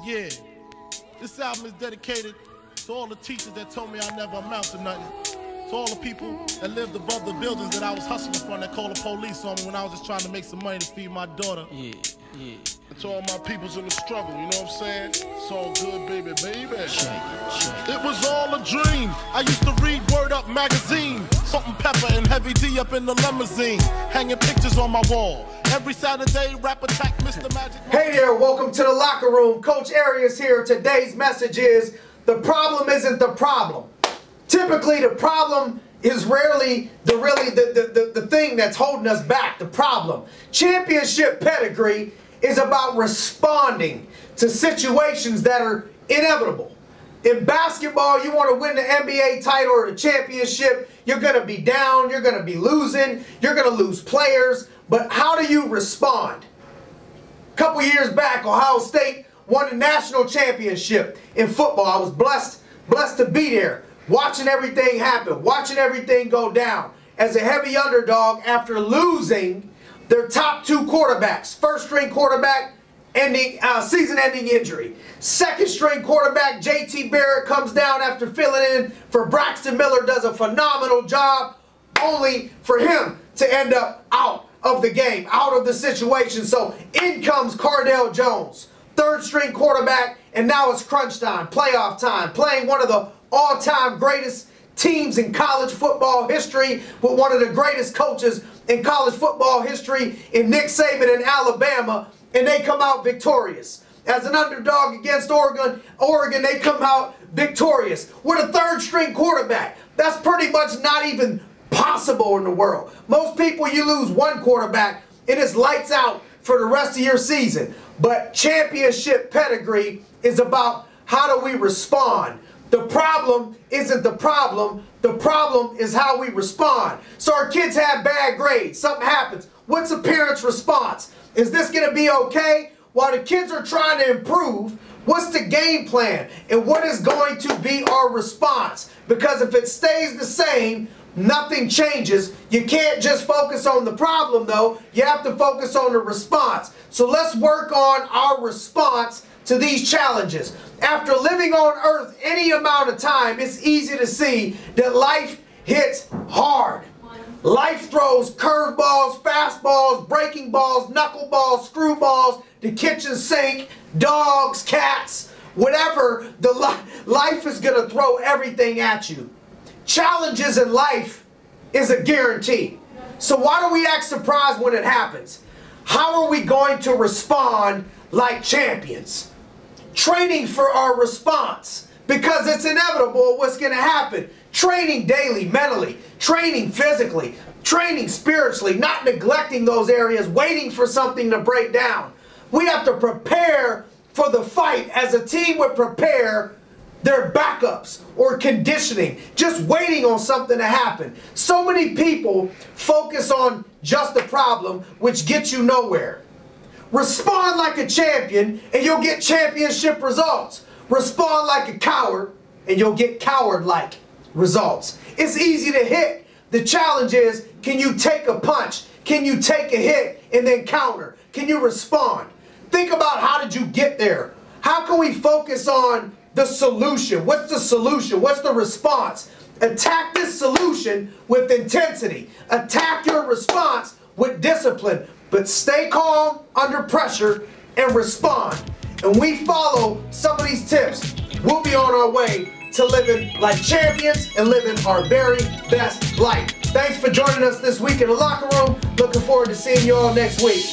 Yeah, this album is dedicated to all the teachers that told me I never amount to nothing. To all the people that lived above the buildings that I was hustling from that called the police on me when I was just trying to make some money to feed my daughter. Yeah. And to all my peoples in the struggle, you know what I'm saying? It's all good, baby. It was all a dream. I used to read Word Up magazine. Salt and Pepper and Heavy D up in the limousine. Hanging pictures on my wall. Every Saturday, rap attack, Mr. Magic. Hey there, welcome to the locker room. Coach Arias here. Today's message is, the problem isn't the problem. Typically, the problem is rarely the thing that's holding us back, the problem. Championship pedigree is about responding to situations that are inevitable. In basketball, you want to win the NBA title or the championship, you're going to be down, you're going to be losing, you're going to lose players, but how do you respond? A couple years back, Ohio State won the national championship in football. I was blessed to be there, watching everything happen, watching everything go down. As a heavy underdog after losing their top two quarterbacks, first-string quarterback, season-ending injury. Second-string quarterback, J.T. Barrett, comes down after filling in for Braxton Miller, does a phenomenal job, only for him to end up out of the game, out of the situation. So in comes Cardale Jones, third-string quarterback, and now it's crunch time, playoff time, playing one of the all-time greatest teams in college football history with one of the greatest coaches in college football history in Nick Saban in Alabama, and they come out victorious. As an underdog against Oregon, they come out victorious with a third-string quarterback. That's pretty much not even possible in the world. Most people, you lose one quarterback and it's lights out for the rest of your season. But championship pedigree is about how do we respond. The problem isn't the problem is how we respond. So our kids have bad grades, something happens. What's the parent's response? Is this going to be okay? While the kids are trying to improve, what's the game plan? And what is going to be our response? Because if it stays the same, nothing changes. You can't just focus on the problem though, you have to focus on the response. So let's work on our response to these challenges. After living on earth any amount of time, it's easy to see that life hits hard. Life throws curveballs, fastballs, breaking balls, knuckleballs, screwballs, the kitchen sink, dogs, cats, whatever. Life is going to throw everything at you. Challenges in life is a guarantee. So why do we act surprised when it happens? How are we going to respond like champions? Training for our response, because it's inevitable what's going to happen. Training daily, mentally, training physically, training spiritually, not neglecting those areas, waiting for something to break down. We have to prepare for the fight as a team would prepare their backups or conditioning, just waiting on something to happen. So many people focus on just the problem, which gets you nowhere. Respond like a champion and you'll get championship results. Respond like a coward and you'll get coward-like results. It's easy to hit. The challenge is, can you take a punch? Can you take a hit and then counter? Can you respond? Think about, how did you get there? How can we focus on the solution? What's the solution? What's the response? Attack this solution with intensity. Attack your response with discipline. But stay calm under pressure and respond. And we follow some of these tips, we'll be on our way to living like champions and living our very best life. Thanks for joining us this week in the locker room. Looking forward to seeing you all next week.